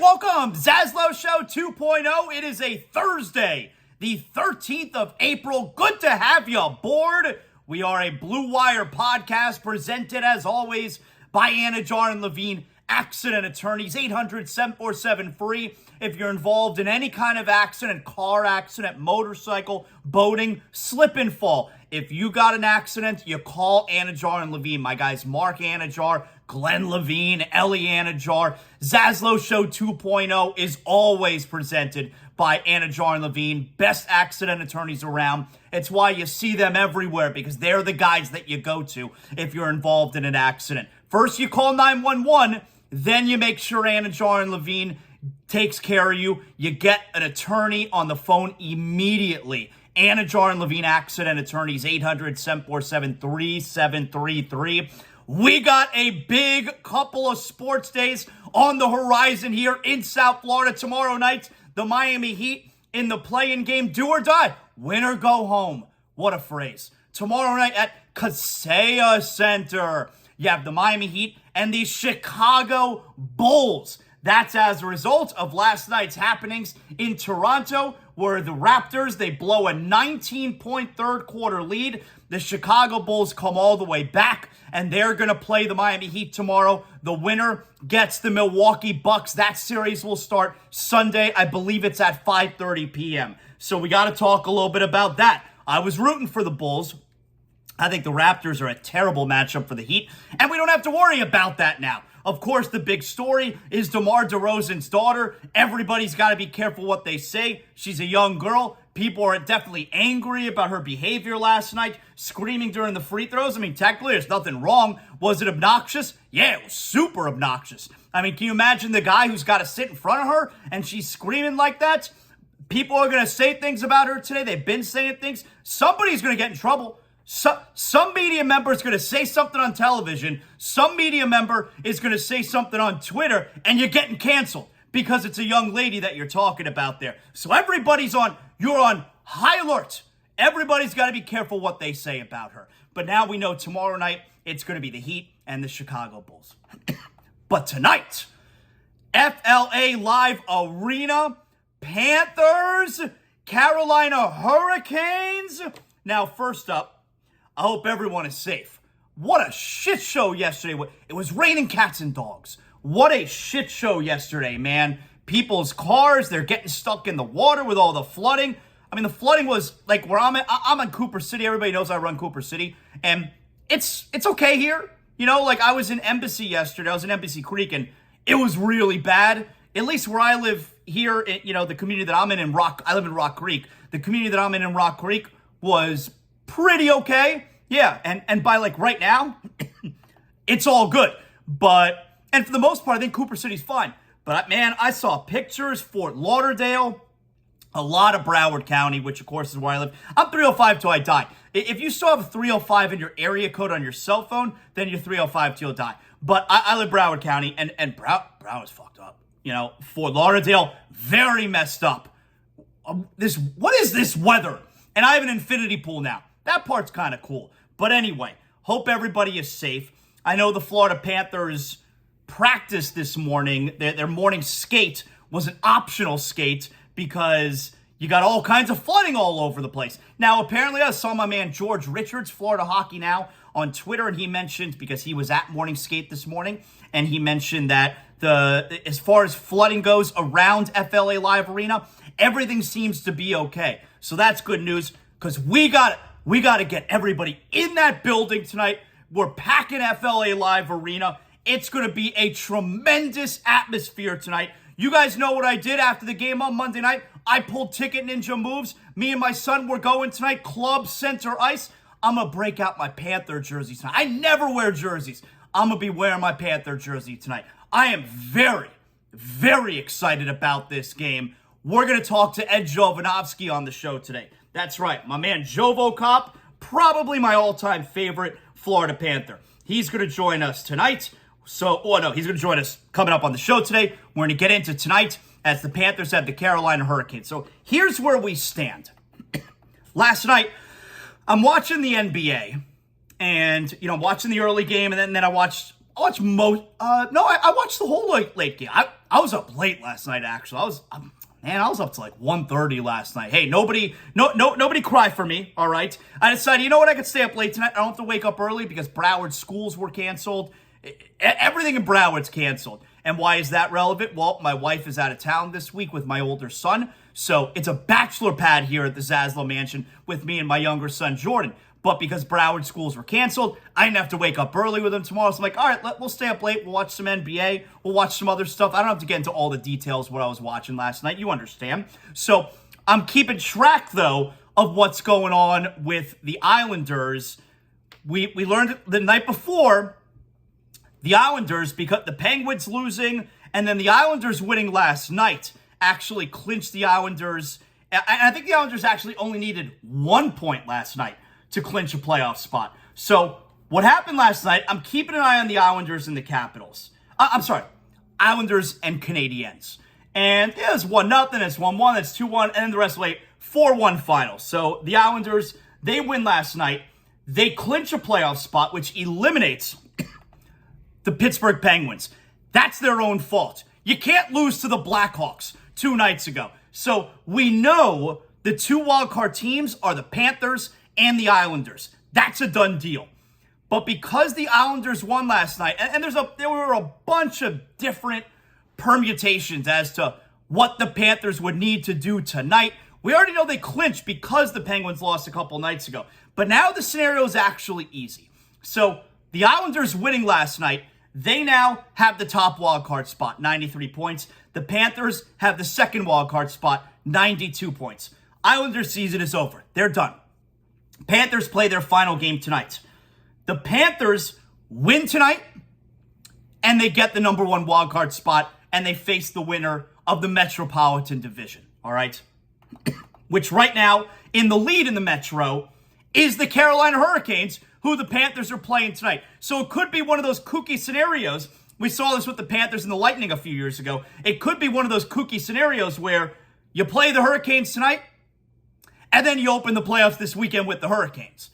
welcome, ZASLOW Show 2.0. It is a Thursday, the 13th of April. Good to have you aboard. We are a Blue Wire podcast presented, as always, by Anidjar and Levine, accident attorneys, 800-747-FREE. If you're involved in any kind of accident, car accident, motorcycle, boating, slip and fall. If you got an accident, you call Anidjar and Levine. My guys, Mark Anidjar, Glenn Levine, Ellie Anidjar. ZASLOW Show 2.0 is always presented by Anidjar and Levine, best accident attorneys around. It's why you see them everywhere, because they're the guys that you go to if you're involved in an accident. First, you call 911, then you make sure Anidjar and Levine takes care of you. You get an attorney on the phone immediately. Anidjar and Levine accident attorneys, 800-747-3733. We got a big couple of sports days on the horizon here in South Florida. Tomorrow night, the Miami Heat in the play-in game, do or die, win or go home. What a phrase. Tomorrow night at Kaseya Center, you have the Miami Heat and the Chicago Bulls. That's as a result of last night's happenings in Toronto, where the Raptors, they blow a 19-point third quarter lead. The Chicago Bulls come all the way back, and they're going to play the Miami Heat tomorrow. The winner gets the Milwaukee Bucks. That series will start Sunday. I believe it's at 5:30 p.m. So we got to talk a little bit about that. I was rooting for the Bulls. I think the Raptors are a terrible matchup for the Heat, and we don't have to worry about that now. Of course, the big story is DeMar DeRozan's daughter. Everybody's got to be careful what they say. She's a young girl. People are definitely angry about her behavior last night, screaming during the free throws. I mean, technically, there's nothing wrong. Was it obnoxious? Yeah, it was super obnoxious. I mean, can you imagine the guy who's got to sit in front of her and she's screaming like that? People are going to say things about her today. They've been saying things. Somebody's going to get in trouble. Some media member is going to say something on television. Some media member is going to say something on Twitter, and you're getting canceled because it's a young lady that you're talking about there. So you're on high alert. Everybody's got to be careful what they say about her. But now we know tomorrow night it's going to be the Heat and the Chicago Bulls. But tonight, FLA Live Arena, Panthers, Carolina Hurricanes. Now, first up, I hope everyone is safe. What a shit show yesterday. It was raining cats and dogs. What a shit show yesterday, man. People's cars, they're getting stuck in the water with all the flooding. I mean, the flooding was like where I'm at. I'm in Cooper City. Everybody knows I run Cooper City. And it's okay here. You know, like I was in Embassy yesterday. I was in Embassy Creek, and it was really bad. At least where I live here, the community that I'm in I live in Rock Creek. The community that I'm in Rock Creek was pretty okay. Yeah, and by like right now, it's all good. And for the most part, I think Cooper City's fine. But man, I saw pictures, Fort Lauderdale, a lot of Broward County, which of course is where I live. I'm 305 till I die. If you still have a 305 in your area code on your cell phone, then you're 305 till you die. But I live Broward County, and Broward's fucked up. Fort Lauderdale, very messed up. What is this weather? And I have an infinity pool now. That part's kind of cool. But anyway, hope everybody is safe. I know the Florida Panthers practiced this morning. Their morning skate was an optional skate because you got all kinds of flooding all over the place. Now, apparently, I saw my man George Richards, Florida Hockey Now, on Twitter, and he mentioned, because he was at morning skate this morning, and he mentioned that as far as flooding goes around FLA Live Arena, everything seems to be okay. So that's good news, because we got to get everybody in that building tonight. We're packing FLA Live Arena. It's going to be a tremendous atmosphere tonight. You guys know what I did after the game on Monday night. I pulled Ticket Ninja moves. Me and my son were going tonight, Club Center Ice. I'm going to break out my Panther jersey tonight. I never wear jerseys. I'm going to be wearing my Panther jersey tonight. I am very, very excited about this game. We're going to talk to Ed Jovanovski on the show today. That's right, my man Jovo Cop, probably my all-time favorite Florida Panther. He's going to join us tonight. He's going to join us coming up on the show today. We're going to get into tonight as the Panthers have the Carolina Hurricanes. So here's where we stand. Last night, I'm watching the NBA, and I'm watching the early game, and then I watched the whole late game. I I was up late last night, actually. I was up to like 1:30 last night. Hey, nobody cry for me, all right? I decided, you know what, I could stay up late tonight. I don't have to wake up early because Broward schools were canceled. Everything in Broward's canceled. And why is that relevant? Well, my wife is out of town this week with my older son, so it's a bachelor pad here at the ZASLOW Mansion with me and my younger son, Jordan. But because Broward schools were canceled, I didn't have to wake up early with him tomorrow. So I'm like, all right, we'll stay up late. We'll watch some NBA. We'll watch some other stuff. I don't have to get into all the details of what I was watching last night. You understand. So I'm keeping track, though, of what's going on with the Islanders. We learned the night before the Islanders, because the Penguins losing and then the Islanders winning last night, actually clinched the Islanders. And I think the Islanders actually only needed 1 point last night to clinch a playoff spot. So what happened last night, I'm keeping an eye on the Islanders and the Capitals. Islanders and Canadiens. And yeah, it's 1-0, it's 1-1, it's 2-1, and then the rest of the way, 4-1 final. So the Islanders, they win last night. They clinch a playoff spot, which eliminates the Pittsburgh Penguins. That's their own fault. You can't lose to the Blackhawks 2 nights ago. So we know the 2 wildcard teams are the Panthers and the Islanders. That's a done deal. But because the Islanders won last night, and there were a bunch of different permutations as to what the Panthers would need to do tonight. We already know they clinched because the Penguins lost a couple nights ago. But now the scenario is actually easy. So the Islanders winning last night, they now have the top wildcard spot, 93 points. The Panthers have the second wildcard spot, 92 points. Islanders season is over. They're done. Panthers play their final game tonight. The Panthers win tonight, and they get the number 1 wildcard spot, and they face the winner of the Metropolitan Division, all right? Which right now, in the lead in the Metro, is the Carolina Hurricanes, who the Panthers are playing tonight. So it could be one of those kooky scenarios. We saw this with the Panthers and the Lightning a few years ago. It could be one of those kooky scenarios where you play the Hurricanes tonight, and then you open the playoffs this weekend with the Hurricanes.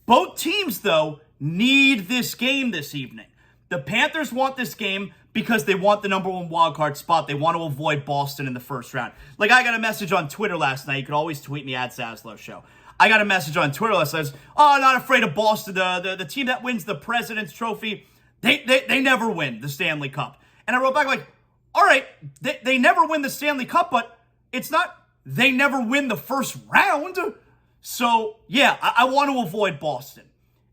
Both teams, though, need this game this evening. The Panthers want this game because they want the number 1 wildcard spot. They want to avoid Boston in the first round. Like, I got a message on Twitter last night. You can always tweet me at ZASLOW Show. I got a message on Twitter that says, oh, not afraid of Boston. The team that wins the President's Trophy, they never win the Stanley Cup. And I wrote back like, all right, they never win the Stanley Cup, but it's not they never win the first round. So, yeah, I want to avoid Boston.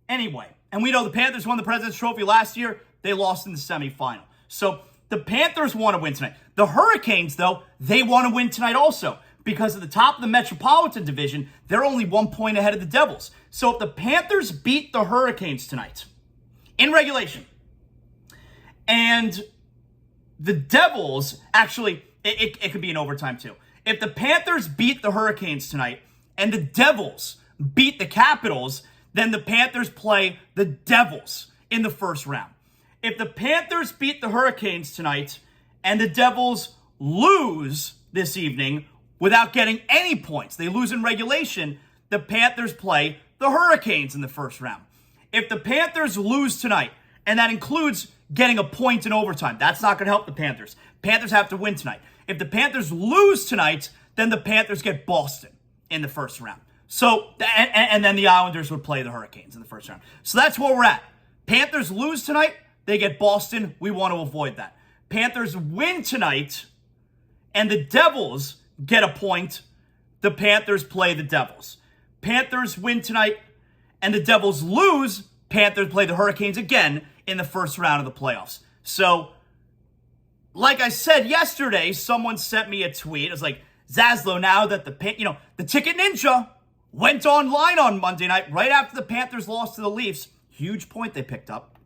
Anyway, and we know the Panthers won the President's Trophy last year. They lost in the semifinal. So the Panthers want to win tonight. The Hurricanes, though, they want to win tonight also. Because at the top of the Metropolitan Division, they're only 1 point ahead of the Devils. So if the Panthers beat the Hurricanes tonight, in regulation, and the Devils, actually, it could be in overtime too. If the Panthers beat the Hurricanes tonight, and the Devils beat the Capitals, then the Panthers play the Devils in the first round. If the Panthers beat the Hurricanes tonight, and the Devils lose this evening, without getting any points, they lose in regulation, the Panthers play the Hurricanes in the first round. If the Panthers lose tonight, and that includes getting a point in overtime, that's not going to help the Panthers. Panthers have to win tonight. If the Panthers lose tonight, then the Panthers get Boston in the first round. So, and then the Islanders would play the Hurricanes in the first round. So that's where we're at. Panthers lose tonight, they get Boston. We want to avoid that. Panthers win tonight, and the Devils get a point. The Panthers play the Devils. Panthers win tonight, and the Devils lose. Panthers play the Hurricanes again in the first round of the playoffs. So, like I said yesterday, someone sent me a tweet. It was like, ZASLOW, now that the Ticket Ninja went online on Monday night right after the Panthers lost to the Leafs. Huge point they picked up.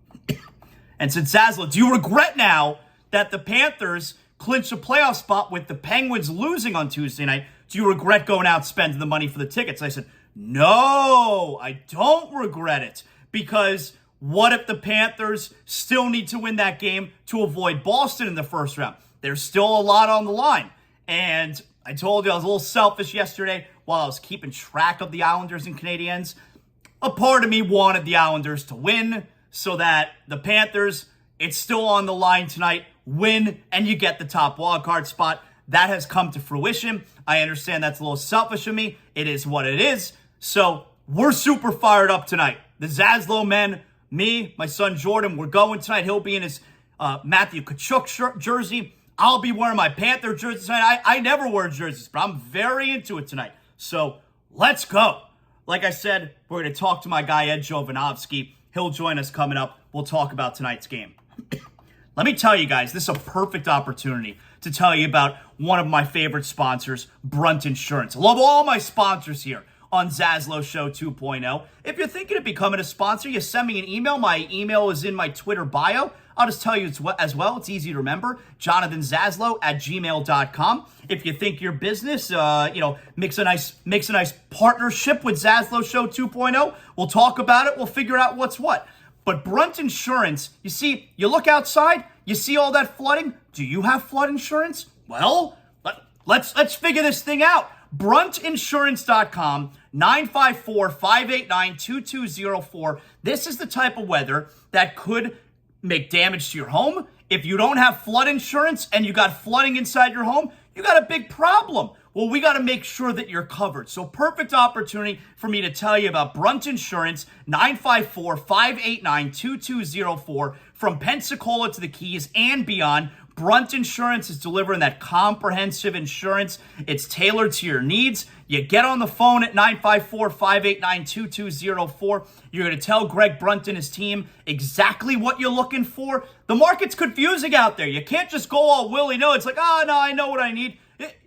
And said, ZASLOW, do you regret now that the Panthers clinched a playoff spot with the Penguins losing on Tuesday night? Do you regret going out spending the money for the tickets? I said, no, I don't regret it. Because what if the Panthers still need to win that game to avoid Boston in the first round? There's still a lot on the line. And I told you I was a little selfish yesterday while I was keeping track of the Islanders and Canadiens. A part of me wanted the Islanders to win so that the Panthers, it's still on the line tonight, win, and you get the top wildcard spot. That has come to fruition. I understand that's a little selfish of me. It is what it is. So we're super fired up tonight. The ZASLOW men, me, my son Jordan, we're going tonight. He'll be in his Matthew Tkachuk jersey. I'll be wearing my Panther jersey tonight. I never wear jerseys, but I'm very into it tonight. So let's go. Like I said, we're going to talk to my guy, Ed Jovanovski. He'll join us coming up. We'll talk about tonight's game. Let me tell you guys, this is a perfect opportunity to tell you about one of my favorite sponsors, Brunt Insurance. I love all my sponsors here on ZASLOW Show 2.0. If you're thinking of becoming a sponsor, you send me an email. My email is in my Twitter bio. I'll just tell you as well. It's easy to remember. JonathanZaslow@gmail.com. If you think your business, makes a nice partnership with ZASLOW Show 2.0, we'll talk about it. We'll figure out what's what. But Brunt Insurance, you see, you look outside, you see all that flooding. Do you have flood insurance? Well, let's figure this thing out. BruntInsurance.com, 954-589-2204. This is the type of weather that could make damage to your home. If you don't have flood insurance and you got flooding inside your home, you got a big problem. Well, we got to make sure that you're covered. So perfect opportunity for me to tell you about Brunt Insurance, 954-589-2204. From Pensacola to the Keys and beyond, Brunt Insurance is delivering that comprehensive insurance. It's tailored to your needs. You get on the phone at 954-589-2204. You're going to tell Greg Brunt and his team exactly what you're looking for. The market's confusing out there. You can't just go all willy-nilly. It's like, oh, no, I know what I need.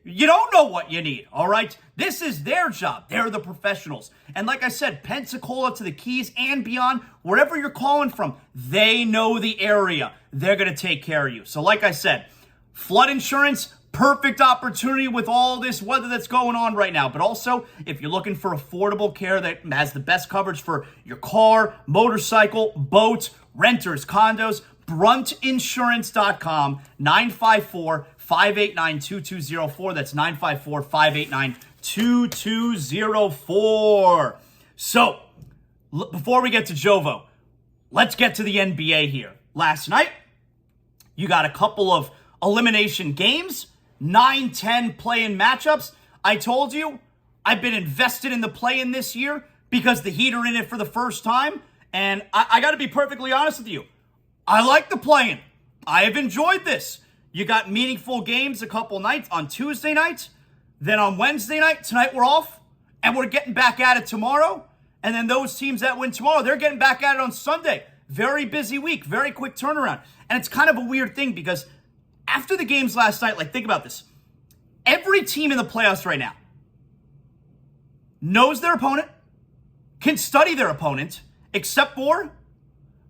You don't know what you need, all right? This is their job. They're the professionals. And like I said, Pensacola to the Keys and beyond, wherever you're calling from, they know the area. They're going to take care of you. So like I said, flood insurance, perfect opportunity with all this weather that's going on right now. But also, if you're looking for affordable care that has the best coverage for your car, motorcycle, boat, renters, condos, BruntInsurance.com, 954-589-2204. That's 954-589-2204. So, before we get to Jovo, let's get to the NBA here. Last night, you got a couple of elimination games, 9-10 play-in matchups. I told you, I've been invested in the play-in this year because the Heat are in it for the first time. And I got to be perfectly honest with you. I like the play-in. I have enjoyed this. You got meaningful games a couple nights on Tuesday night. Then on Wednesday night, tonight we're off. And we're getting back at it tomorrow. And then those teams that win tomorrow, they're getting back at it on Sunday. Very busy week, very quick turnaround. And it's kind of a weird thing because after the games last night, like think about this. Every team in the playoffs right now knows their opponent, can study their opponent, except for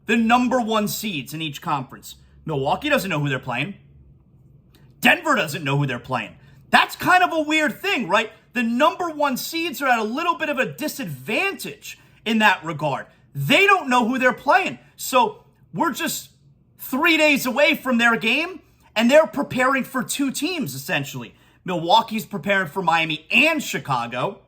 the number one seeds in each conference. Milwaukee doesn't know who they're playing. Denver doesn't know who they're playing. That's kind of a weird thing, right? The number one seeds are at a little bit of a disadvantage in that regard. They don't know who they're playing. So we're just 3 days away from their game, and they're preparing for two teams, essentially. Milwaukee's preparing for Miami and Chicago.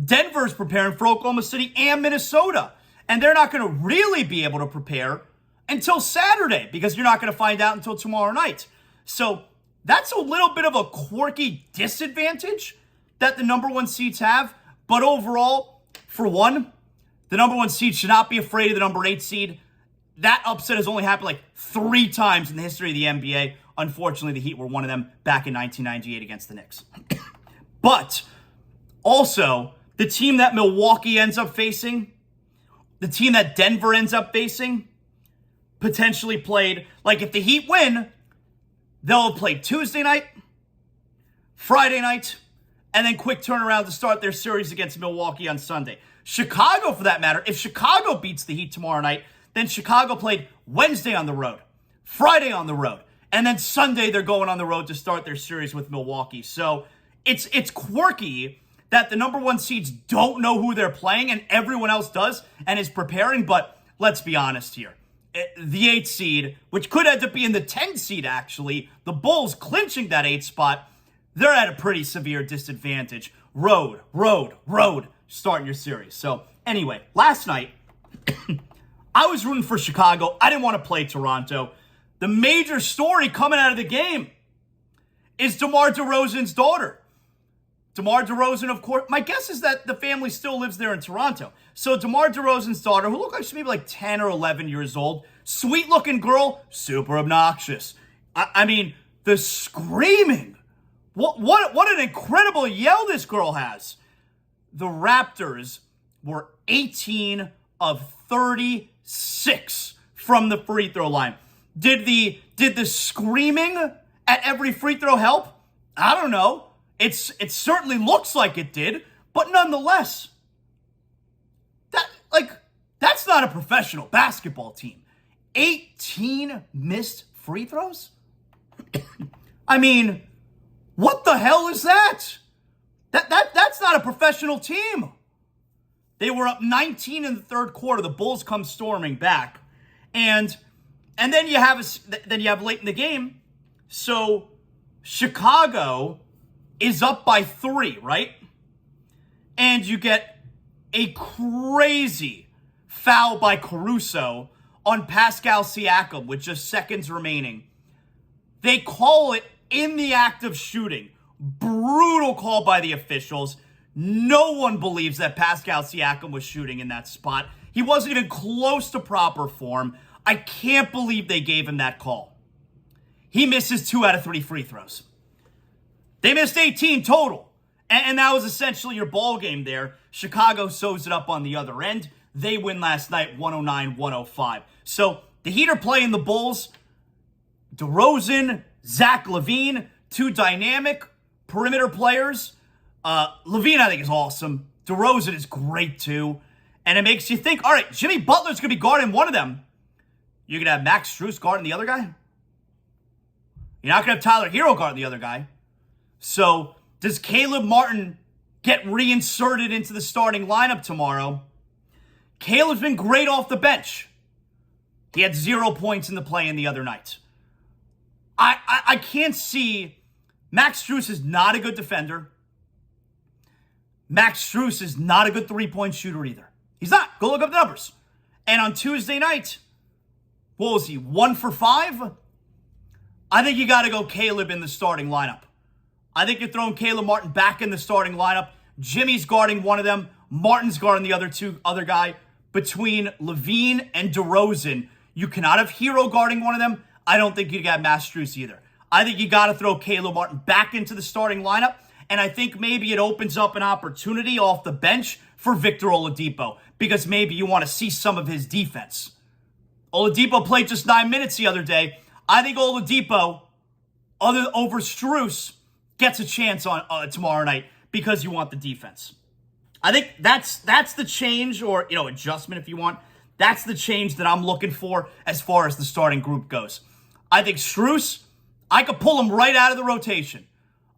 Denver's preparing for Oklahoma City and Minnesota. And they're not going to really be able to prepare until Saturday because you're not going to find out until tomorrow night. So that's a little bit of a quirky disadvantage that the number one seeds have. But overall, for one, the number one seed should not be afraid of the number 8 seed. That upset has only happened like 3 times in the history of the NBA. Unfortunately, the Heat were one of them back in 1998 against the Knicks. But also, the team that Milwaukee ends up facing, the team that Denver ends up facing, potentially played, like if the Heat win, they'll have played Tuesday night, Friday night, and then quick turnaround to start their series against Milwaukee on Sunday. Chicago, for that matter, if Chicago beats the Heat tomorrow night, then Chicago played Wednesday on the road, Friday on the road, and then Sunday they're going on the road to start their series with Milwaukee. So it's quirky that the number one seeds don't know who they're playing and everyone else does and is preparing, but let's be honest here. The 8 seed, which could end up being the 10 seed actually, the Bulls clinching that 8 spot, they're at a pretty severe disadvantage. Road, starting your series. So anyway, last night, I was rooting for Chicago. I didn't want to play Toronto. the major story coming out of the game is DeMar DeRozan's daughter. DeMar DeRozan, of course, my guess is that the family still lives there in Toronto. So DeMar DeRozan's daughter, who looked like she's maybe like 10 or 11 years old, sweet-looking girl, super obnoxious. I mean, the screaming. What an incredible yell this girl has. The Raptors were 18 of 36 from the free throw line. Did the screaming at every free throw help? I don't know. It certainly looks like it did, but nonetheless, that's not a professional basketball team. 18 missed free throws? I mean, what the hell is that? That's not a professional team. They were up 19 in the third quarter. The Bulls come storming back, and then you have late in the game. So Chicago is up by 3, right? And you get a crazy foul by Caruso on Pascal Siakam with just seconds remaining. They call it in the act of shooting. Brutal call by the officials. No one believes that Pascal Siakam was shooting in that spot. He wasn't even close to proper form. I can't believe they gave him that call. He misses 2 out of 3 free throws. They missed 18 total. And that was essentially your ball game there. Chicago sews it up on the other end. They win last night 109-105. So the Heat are playing the Bulls. DeRozan, Zach Levine, 2 dynamic perimeter players. Levine, I think, is awesome. DeRozan is great, too. And it makes you think, all right, Jimmy Butler's going to be guarding one of them. You're going to have Max Strus guarding the other guy? You're not going to have Tyler Hero guarding the other guy. So does Caleb Martin get reinserted into the starting lineup tomorrow? Caleb's been great off the bench. He had 0 points in the play-in the other night. I can't see... Max Strus is not a good defender. Max Strus is not a good three-point shooter either. He's not. Go look up the numbers. And on Tuesday night, what was he, 1 for 5? I think you got to go Caleb in the starting lineup. I think you're throwing Caleb Martin back in the starting lineup. Jimmy's guarding one of them. Martin's guarding the other guy. Between Levine and DeRozan, you cannot have Hero guarding one of them. I don't think you got Max Strus either. I think you got to throw Caleb Martin back into the starting lineup. And I think maybe it opens up an opportunity off the bench for Victor Oladipo, because maybe you want to see some of his defense. Oladipo played just 9 minutes the other day. I think Oladipo, over Strus, gets a chance on tomorrow night because you want the defense. I think that's the change, or adjustment if you want. That's the change that I'm looking for as far as the starting group goes. I think Strus, I could pull him right out of the rotation.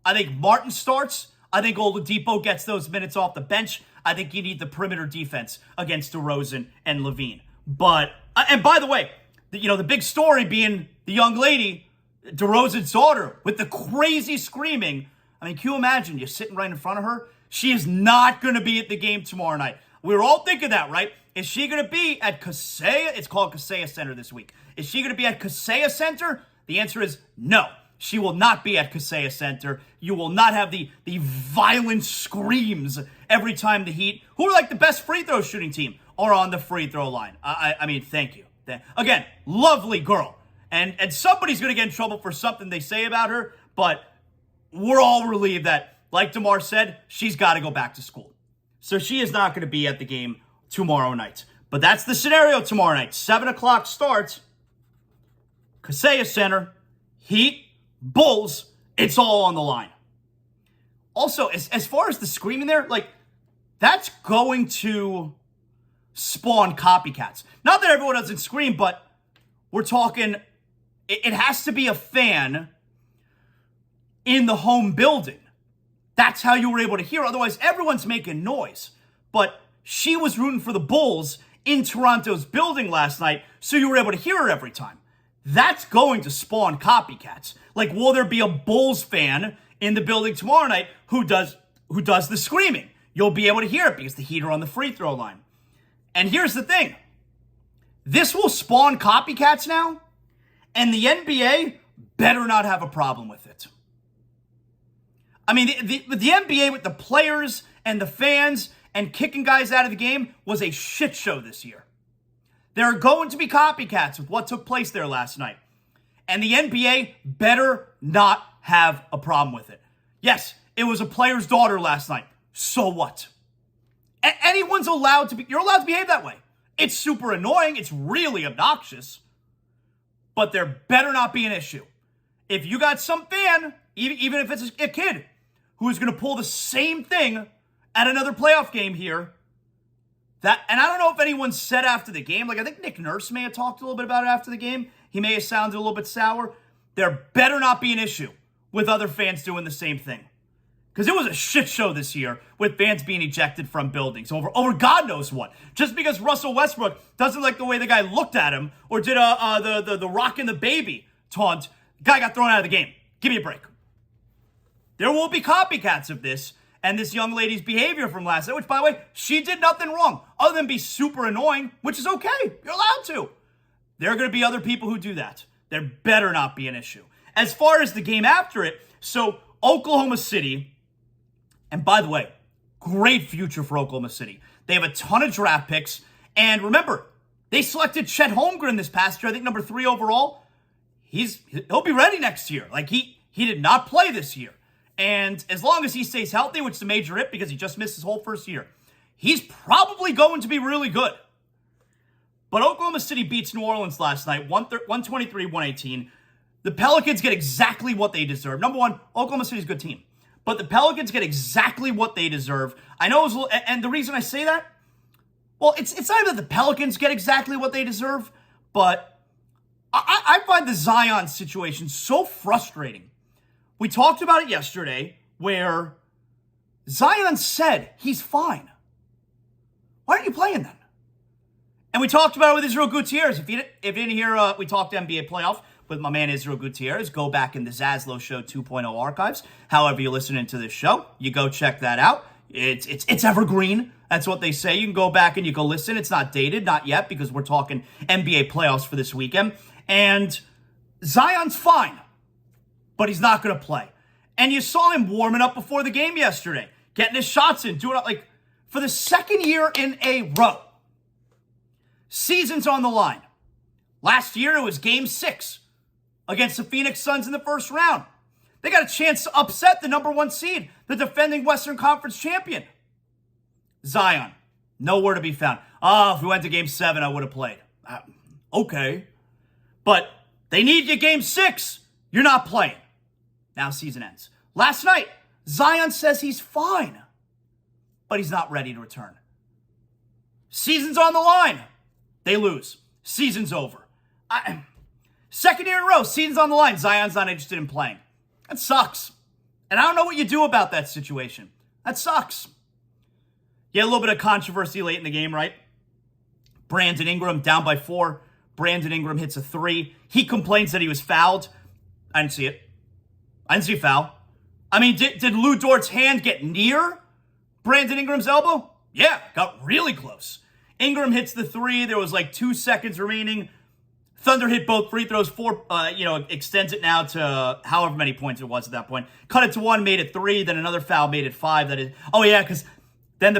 I think Martin starts. I think Oladipo gets those minutes off the bench. I think you need the perimeter defense against DeRozan and Levine. But, and by the way, the big story being the young lady, DeRozan's daughter, with the crazy screaming. I mean, can you imagine you're sitting right in front of her? She is not going to be at the game tomorrow night. We were all thinking that, right? Is she going to be at Kaseya? It's called Kaseya Center this week. Is she going to be at Kaseya Center? The answer is no. She will not be at Kaseya Center. You will not have the violent screams every time the Heat, who are like the best free throw shooting team, are on the free throw line. I mean, thank you. Again, lovely girl. And somebody's going to get in trouble for something they say about her, but we're all relieved that, like DeMar said, she's got to go back to school. So she is not going to be at the game tomorrow night. But that's the scenario tomorrow night. 7 o'clock starts. Kaseya Center. Heat. Bulls. It's all on the line. Also, as far as the screaming there, that's going to spawn copycats. Not that everyone doesn't scream, but we're talking, it has to be a fan in the home building. That's how you were able to hear. Otherwise, everyone's making noise. But she was rooting for the Bulls in Toronto's building last night, so you were able to hear her every time. That's going to spawn copycats. Will there be a Bulls fan in the building tomorrow night who does the screaming? You'll be able to hear it because the Heat are on the free throw line. And here's the thing. This will spawn copycats now, And the NBA better not have a problem with it. I mean, the NBA with the players and the fans and kicking guys out of the game was a shit show this year. There are going to be copycats with what took place there last night. And the NBA better not have a problem with it. Yes, it was a player's daughter last night. So what? Anyone's allowed to be, you're allowed to behave that way. It's super annoying. It's really obnoxious. But there better not be an issue. If you got some fan, even if it's a kid, who is going to pull the same thing at another playoff game here, and I don't know if anyone said after the game, like I think Nick Nurse may have talked a little bit about it after the game. He may have sounded a little bit sour. There better not be an issue with other fans doing the same thing. Because it was a shit show this year with fans being ejected from buildings over God knows what. Just because Russell Westbrook doesn't like the way the guy looked at him or did the rock and the baby taunt, guy got thrown out of the game. Give me a break. There will be copycats of this and this young lady's behavior from last night, which, by the way, she did nothing wrong other than be super annoying, which is okay. You're allowed to. There are going to be other people who do that. There better not be an issue. As far as the game after it, so Oklahoma City, and by the way, great future for Oklahoma City. They have a ton of draft picks. And remember, they selected Chet Holmgren this past year, I think number 3 overall. He'll be ready next year. Like he did not play this year. And as long as he stays healthy, which is a major hit because he just missed his whole first year, he's probably going to be really good. But Oklahoma City beats New Orleans last night, 123-118. The Pelicans get exactly what they deserve. Number one, Oklahoma City's a good team. But the Pelicans get exactly what they deserve. I know it was a little, and the reason I say that, well, it's not even that the Pelicans get exactly what they deserve, but I find the Zion situation so frustrating. We talked about it yesterday where Zion said he's fine. Why aren't you playing then? And we talked about it with Israel Gutierrez. If you didn't hear, we talked NBA playoff with my man Israel Gutierrez. Go back in the ZASLOW Show 2.0 archives. However you're listening to this show, you go check that out. It's evergreen. That's what they say. You can go back and you go listen. It's not dated, not yet, because we're talking NBA playoffs for this weekend. And Zion's fine, but he's not going to play. And you saw him warming up before the game yesterday, getting his shots in, doing it like for the second year in a row. Season's on the line. Last year, it was Game 6 against the Phoenix Suns in the first round. They got a chance to upset the number 1 seed, the defending Western Conference champion. Zion, nowhere to be found. If we went to Game 7, I would have played. Okay. But they need you Game 6. You're not playing. Now season ends. Last night, Zion says he's fine, but he's not ready to return. Season's on the line. They lose. Season's over. Second year in a row, season's on the line. Zion's not interested in playing. That sucks. And I don't know what you do about that situation. That sucks. You had a little bit of controversy late in the game, right? Brandon Ingram down by 4. Brandon Ingram hits a 3. He complains that he was fouled. I didn't see it. I didn't see a foul. I mean, did Lou Dort's hand get near Brandon Ingram's elbow? Yeah, got really close. Ingram hits the 3. There was like 2 seconds remaining. Thunder hit both free throws. 4, extends it now to however many points it was at that point. Cut it to 1, made it 3. Then another foul made it 5. Because then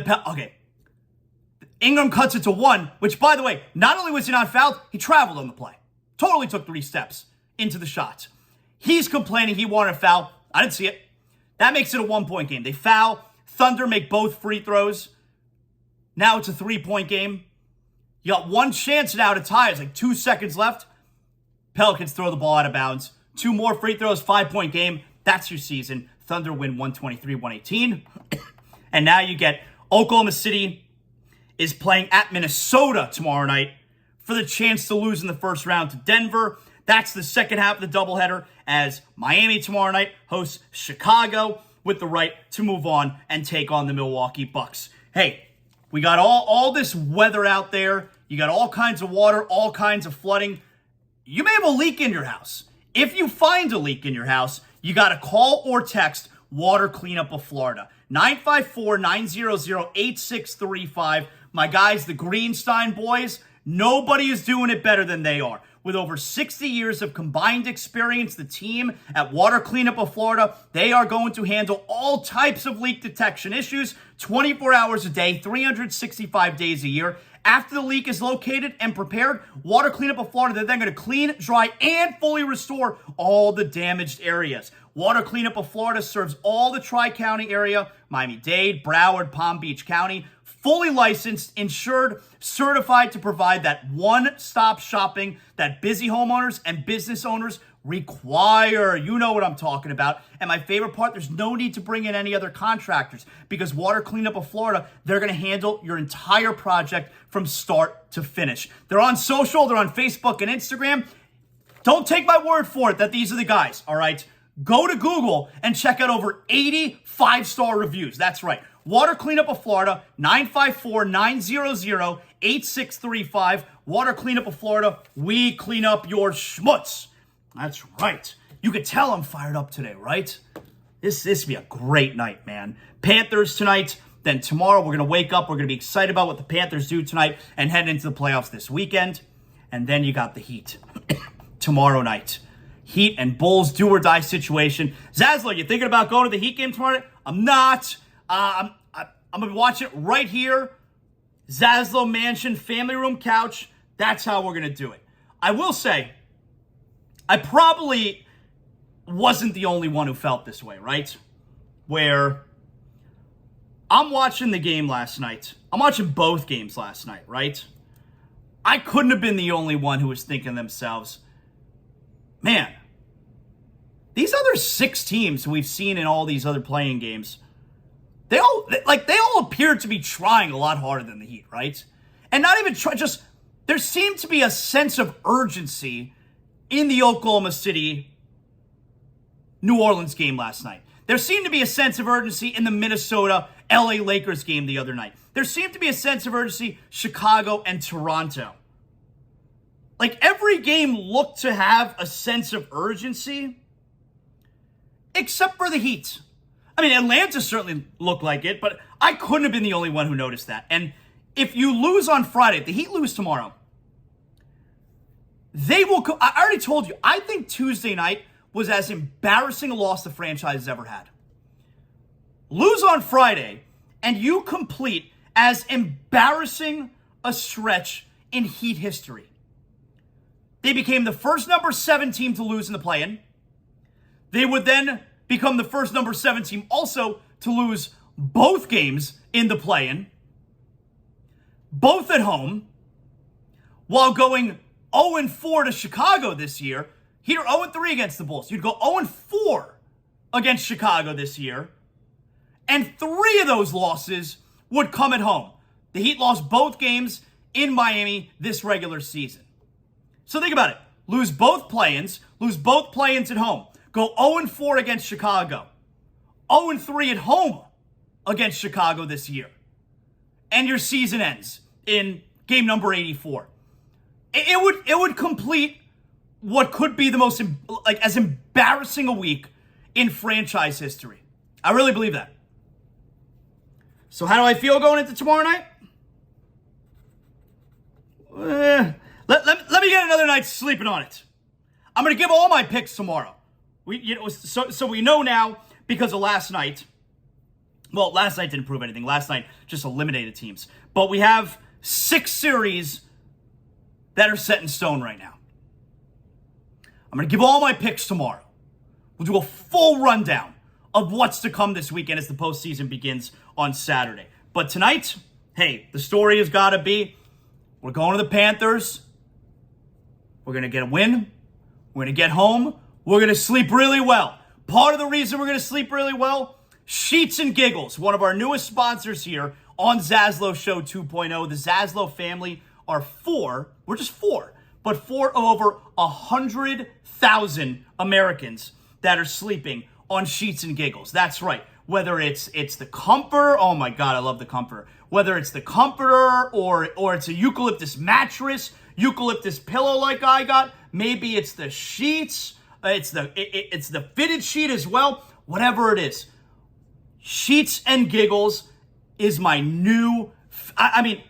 Ingram cuts it to 1, which, by the way, not only was he not fouled, he traveled on the play. Totally took 3 steps into the shot. He's complaining he wanted a foul. I didn't see it. That makes it a 1-point game. They foul. Thunder make both free throws. Now it's a 3-point game. You got 1 chance now to tie. It's like 2 seconds left. Pelicans throw the ball out of bounds. 2 more free throws, 5-point game. That's your season. Thunder win 123-118. And now you get Oklahoma City is playing at Minnesota tomorrow night for the chance to lose in the first round to Denver. That's the second half of the doubleheader as Miami tomorrow night hosts Chicago with the right to move on and take on the Milwaukee Bucks. Hey, we got all this weather out there. You got all kinds of water, all kinds of flooding. You may have a leak in your house. If you find a leak in your house, you got to call or text Water Cleanup of Florida. 954-900-8635. My guys, the Greenstein boys, nobody is doing it better than they are. With over 60 years of combined experience, the team at Water Cleanup of Florida, they are going to handle all types of leak detection issues 24 hours a day, 365 days a year. After the leak is located and prepared, Water Cleanup of Florida, they're then going to clean, dry, and fully restore all the damaged areas. Water Cleanup of Florida serves all the Tri-County area, Miami-Dade, Broward, Palm Beach County, fully licensed, insured, certified to provide that one-stop shopping that busy homeowners and business owners require. You know what I'm talking about. And my favorite part, there's no need to bring in any other contractors because Water Cleanup of Florida, they're going to handle your entire project from start to finish. They're on social, they're on Facebook and Instagram. Don't take my word for it that these are the guys, all right? Go to Google and check out over 80 five-star reviews. That's right. Water Cleanup of Florida, 954-900-8635. Water Cleanup of Florida, we clean up your schmutz. That's right. You could tell I'm fired up today, right? This will be a great night, man. Panthers tonight. Then tomorrow we're going to wake up. We're going to be excited about what the Panthers do tonight and head into the playoffs this weekend. And then you got the Heat tomorrow night. Heat and Bulls do or die situation. ZASLOW, you thinking about going to the Heat game tomorrow night? I'm not. I'm going to watch it right here. ZASLOW Mansion, family room couch. That's how we're going to do it. I will say, I probably wasn't the only one who felt this way, right? Where I'm watching the game last night. I'm watching both games last night, right? I couldn't have been the only one who was thinking to themselves, man, these other 6 teams we've seen in all these other playing games, they all appear to be trying a lot harder than the Heat, right? And not even just there seemed to be a sense of urgency in the Oklahoma City New Orleans game last night. There seemed to be a sense of urgency in the Minnesota LA Lakers game the other night. There seemed to be a sense of urgency Chicago and Toronto. Like every game looked to have a sense of urgency except for the Heat. I mean, Atlanta certainly looked like it, but I couldn't have been the only one who noticed that. And if you lose on Friday, if the Heat lose tomorrow, they will I already told you, I think Tuesday night was as embarrassing a loss the franchise has ever had. Lose on Friday, and you complete as embarrassing a stretch in Heat history. They became the first number 7 team to lose in the play-in. They would then become the first number 7 team also to lose both games in the play-in, both at home, while going 0-4 to Chicago this year. Heat are 0-3 against the Bulls. You'd go 0-4 against Chicago this year, and 3 of those losses would come at home. The Heat lost both games in Miami this regular season. So think about it. Lose both play-ins at home. Go 0-4 against Chicago. 0-3 at home against Chicago this year. And your season ends in game number 84. It would complete what could be the most, as embarrassing a week in franchise history. I really believe that. So how do I feel going into tomorrow night? Let me get another night sleeping on it. I'm going to give all my picks tomorrow. So we know now because of last night. Well, last night didn't prove anything. Last night just eliminated teams. But we have 6 series that are set in stone right now. I'm going to give all my picks tomorrow. We'll do a full rundown of what's to come this weekend as the postseason begins on Saturday. But tonight, hey, the story has got to be, we're going to the Panthers. We're going to get a win. We're going to get home. We're going to sleep really well. Part of the reason we're going to sleep really well, Sheets and Giggles, one of our newest sponsors here on ZASLOW Show 2.0. The ZASLOW family are 4, we're just 4, but 4 of over 100,000 Americans that are sleeping on Sheets and Giggles. That's right. Whether it's the comforter, oh my God, I love the comforter. Whether it's the comforter or it's a eucalyptus mattress, eucalyptus pillow like I got, maybe it's the sheets, it's the fitted sheet as well, whatever it is. Sheets and Giggles is my new, let me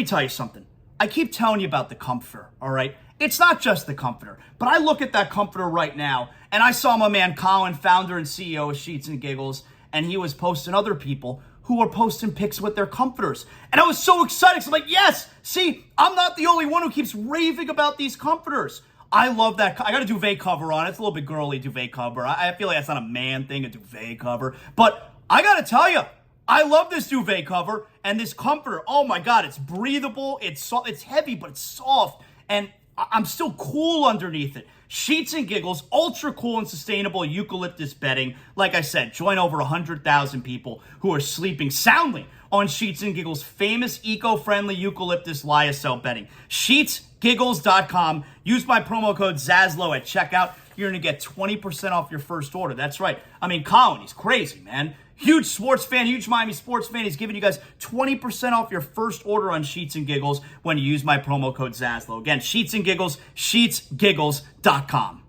tell you something. I keep telling you about the comforter, all right? It's not just the comforter, but I look at that comforter right now, and I saw my man Colin, founder and CEO of Sheets and Giggles, and he was posting other people who were posting pics with their comforters. And I was so excited. So I'm like, yes, see, I'm not the only one who keeps raving about these comforters. I love that. I got a duvet cover on. It's a little bit girly duvet cover. I feel like that's not a man thing, a duvet cover. But I got to tell you, I love this duvet cover and this comforter. Oh my God, it's breathable. It's heavy, but it's soft. And I'm still cool underneath it. Sheets and Giggles, ultra cool and sustainable eucalyptus bedding. Like I said, join over 100,000 people who are sleeping soundly on Sheets and Giggles' famous eco-friendly Eucalyptus Lyocell bedding. SheetsGiggles.com. Use my promo code ZASLOW at checkout. You're going to get 20% off your first order. That's right. I mean, Colin, he's crazy, man. Huge sports fan, huge Miami sports fan. He's giving you guys 20% off your first order on Sheets and Giggles when you use my promo code ZASLOW. Again, Sheets and Giggles, SheetsGiggles.com.